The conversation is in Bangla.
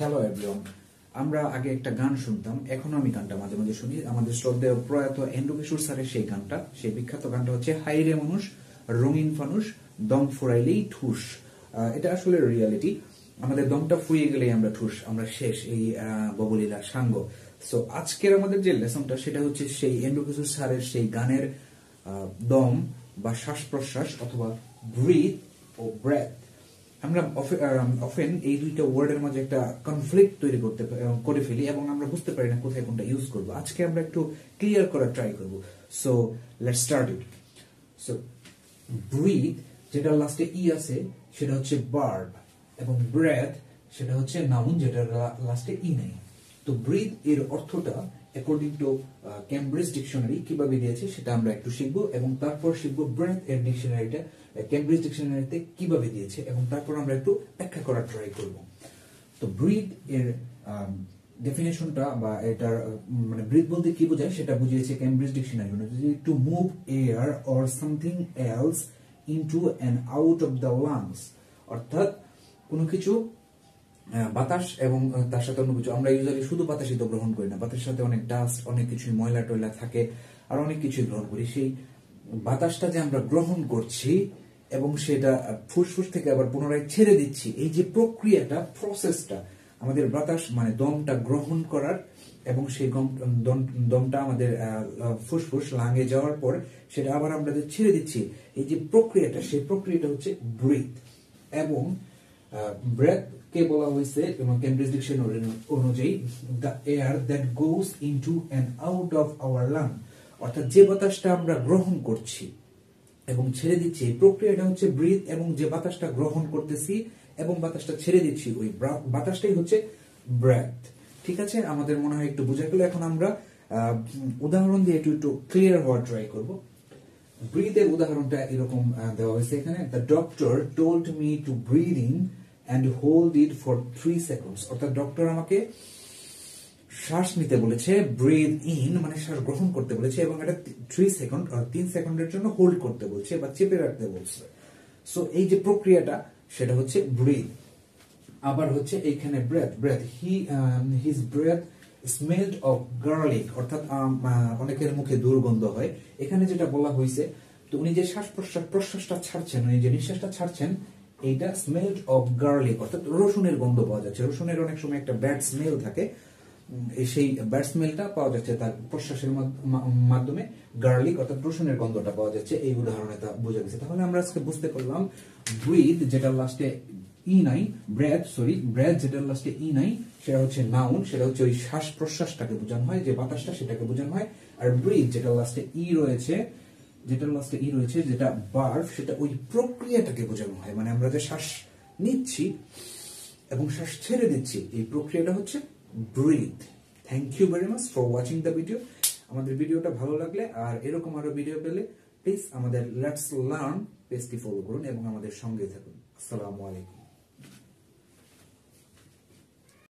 Hello everyone. আমরা আগে একটা গান শুনতাম, এখনো আমি গানটা মাঝে মাঝে শুনি। আমাদের শ্রদ্ধেয় প্রয়াত এন্ড্রু কিশোর স্যারের সেই গানটা, সেই বিখ্যাত গানটা হচ্ছে হাইরে মানুষ রঙিন ফানুষ দম ফুরাইলেই ঠুস। এটা আসলে রিয়ালিটি। আমাদের দমটা ফুরিয়ে গেলেই আমরা ঠুস, আমরা শেষ, এই ববলীলা সাঙ্গ। সো আজকের আমাদের যে লেসনটা সেটা হচ্ছে সেই এন্ড্রু কিশোর স্যারের সেই গানের দম বা শ্বাস প্রশ্বাস অথবা ব্রিথ ও ব্রেথ। আমরা অফেন এই দুইটা ওয়ার্ডের মাঝে একটা কনফ্লিক্ট তৈরি করে ফেলি এবং আমরা বুঝতে পারি না কোথায় কোনটা ইউজ করব। আজকে আমরা একটু ক্লিয়ার করার ট্রাই করব। So let's start it. So breathe, যেটা লাস্টে ই আছে সেটা হচ্ছে ভার্ব, এবং ব্রেথ সেটা হচ্ছে নাউন, যেটা লাস্টে ই নেই। তো ব্রিথ এর অর্থটা অ্যাকর্ডিং টু ক্যামব্রিজ ডিকশনারি কিভাবে দিয়েছে সেটা আমরা একটু শিখবো, এবং তারপর শিখবো ব্রেথ এর ডিকশনারিটা ক্যামব্রিজ ডিকশনারিতে কিভাবে দিয়েছে, এবং তারপর আমরা একটু ব্যাখ্যা করার ট্রাই করব। তো ব্রিথ এর ডেফিনেশনটা বা এটার মানে ব্রিথ বলতে কি বোঝায় সেটা বুঝিয়েছে ক্যামব্রিজ ডিকশনারি অনুযায়ী, to move air or something else into and out of the lungs. অর্থাৎ কোনো কিছু বাতাস এবং তার সাথে অন্য কিছু, আমরা ইউজুয়ালি শুধু বাতাসই তো গ্রহণ করি না, বাতাসের সাথে অনেক ডাস্ট, অনেক কিছু ময়লা টয়লা থাকে, আর অনেক কিছুই গ্রহণ করি। সেই বাতাসটা যে আমরা গ্রহণ করছি এবং সেটা ফুসফুস থেকে আবার পুনরায় ছেড়ে দিচ্ছি, এই যে প্রক্রিয়াটা, প্রসেসটা, আমাদের বাতাস মানে দমটা গ্রহণ করার এবং সেই দমটা আমাদের ফুসফুস লাঙে যাওয়ার পর সেটা আবার আমরা যে ছেড়ে দিচ্ছি, এই যে প্রক্রিয়াটা, সেই প্রক্রিয়াটা হচ্ছে ব্রিথ। এবং ব্রেথ কে বলা হয়েছে ক্যামব্রিজ ডিকশনারি অনুযায়ী the air that goes into and out of our lung. অর্থাৎ যে বাতাসটা আমরা গ্রহণ করছি এবং ছেড়ে দিচ্ছি, এই প্রক্রিয়াটা হচ্ছে ব্রিথ। এবং যে বাতাসটা গ্রহণ করতেছি এবং বাতাসটা ছেড়ে দিচ্ছি, ওই বাতাসটাই হচ্ছে ব্রেথ। ঠিক আছে, আমাদের মনে হয় একটু বোঝা গেল। এখন আমরা উদাহরণ দিয়ে একটু ক্লিয়ার হওয়ার ট্রাই করব। ব্রিথ এর উদাহরণটা এরকম দেওয়া হয়েছে এখানে, the doctor told me to breathe in and hold it for 3 seconds. অর্থাৎ ডক্টর আমাকে শ্বাস নিতে বলেছে, ব্রিথ ইন মানে শ্বাস গ্রহণ করতে বলেছে, এবং এটা 3 সেকেন্ড 3 সেকেন্ডের জন্য হোল্ড করতে বলছে বা চেপে রাখতে বলছে। সো এই যে প্রক্রিয়াটা সেটা হচ্ছে ব্রিথ। আবার হচ্ছে এইখানে breath, his breath smelled of garlic. অর্থাৎ অনেকের মুখে দুর্গন্ধ হয়। এখানে যেটা বলা হয়েছে, তো উনি যে শ্বাস প্রশ্বাসটা ছাড়ছেন, উনি যে নিঃশ্বাসটা ছাড়ছেন, এইটা স্মেলড অফ গার্লিক, অর্থাৎ রসুনের গন্ধ পাওয়া যাচ্ছে। রসুনের অনেক সময় একটা ব্যাড স্মেল থাকে, সেই ব্যাড স্মেলটা পাওয়া যাচ্ছে তার প্রশ্বাসের মাধ্যমে। গার্লিক অর্থাৎ রসুনের গন্ধটা পাওয়া যাচ্ছে, এই উদাহরণে তা বোঝা গেছে। তাহলে আমরা আজকে বুঝতে পারলাম ব্রিথ যেটা লাস্টে ই নাই, ব্রেথ যেটা লাস্টে ই নাই, সেটা হচ্ছে নাউন, সেটা হচ্ছে ওই শ্বাস প্রশ্বাসটাকে বোঝানো হয়, যে বাতাসটা সেটাকে বোঝানো হয়। আর ব্রিথ যেটা লাস্টে ই রয়েছে, যেটা ভার্ব, সেটা ওই প্রক্রিয়াটাকে বোঝানো হয়। মানে আমরা যে শ্বাস নিচ্ছি এবং শ্বাস ছেড়ে দিচ্ছি, এই প্রক্রিয়াটা হচ্ছে breathe. Thank you very much for watching the video. আমাদের ভিডিওটা ভালো লাগলে আর এরকম আরো ভিডিও পেলে প্লিজ আমাদের লেটস লার্ন পেজটি ফলো করুন এবং আমাদের সঙ্গে থাকুন। আসসালামু আলাইকুম।